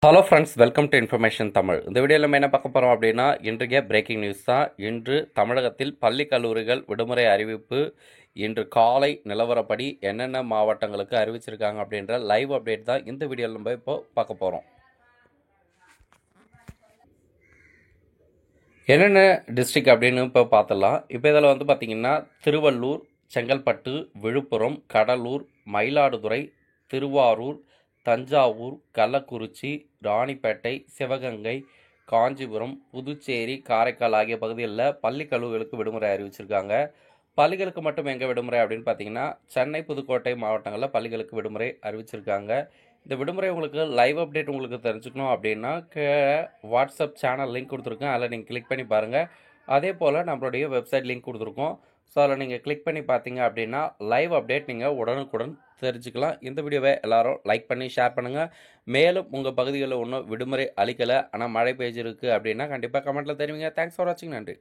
Hello friends, welcome to information Tamil. இந்த வீடியோவில் நம்ம என்ன பார்க்க போகிறோம் அப்படின்னா, இன்றைய பிரேக்கிங் நியூஸ் தான். இன்று தமிழகத்தில் பள்ளி கல்லூரிகள் விடுமுறை அறிவிப்பு. இன்று காலை நிலவரப்படி என்னென்ன மாவட்டங்களுக்கு அறிவிச்சிருக்காங்க அப்படின்ற லைவ் அப்டேட் தான் இந்த வீடியோவில் நம்ம இப்போ பார்க்க போகிறோம். என்னென்ன டிஸ்ட்ரிக்ட் அப்படின்னு இப்போ பார்த்துடலாம். இப்போ இதில் வந்து பார்த்திங்கன்னா திருவள்ளூர், செங்கல்பட்டு, விழுப்புரம், கடலூர், மயிலாடுதுறை, திருவாரூர், தஞ்சாவூர், கள்ளக்குறிச்சி, ராணிப்பேட்டை, சிவகங்கை, காஞ்சிபுரம், புதுச்சேரி, காரைக்கால் ஆகிய பகுதிகளில் பள்ளி கல்லூரிகளுக்கு விடுமுறை அறிவிச்சிருக்காங்க. பள்ளிகளுக்கு மட்டும் எங்கே விடுமுறை அப்படின்னு பார்த்தீங்கன்னா, சென்னை, புதுக்கோட்டை மாவட்டங்களில் பள்ளிகளுக்கு விடுமுறை அறிவிச்சிருக்காங்க. இந்த விடுமுறை உங்களுக்கு லைவ் அப்டேட் உங்களுக்கு தெரிஞ்சுக்கணும் அப்படின்னா வாட்ஸ்அப் சேனல் லிங்க் கொடுத்துருக்கேன். அதில் நீங்கள் கிளிக் பண்ணி பாருங்கள். அதே போல் நம்மளுடைய வெப்சைட் லிங்க் கொடுத்துருக்கோம். ஸோ அதில் நீங்கள் கிளிக் பண்ணி பார்த்தீங்க அப்படின்னா லைவ் அப்டேட் நீங்கள் உடனுக்குடன் தெரிஞ்சுக்கலாம். இந்த வீடியோவை எல்லாரும் லைக் பண்ணி ஷேர் பண்ணுங்கள். மேலும் உங்கள் பகுதிகளில் ஒன்றும் விடுமுறை அளிக்கலை ஆனால் மழை பெய்ஞ்சிருக்கு அப்படின்னா கண்டிப்பாக கமெண்ட்டில் தெரிவிங்க. தேங்க்ஸ் ஃபார் வாட்சிங். நன்றி.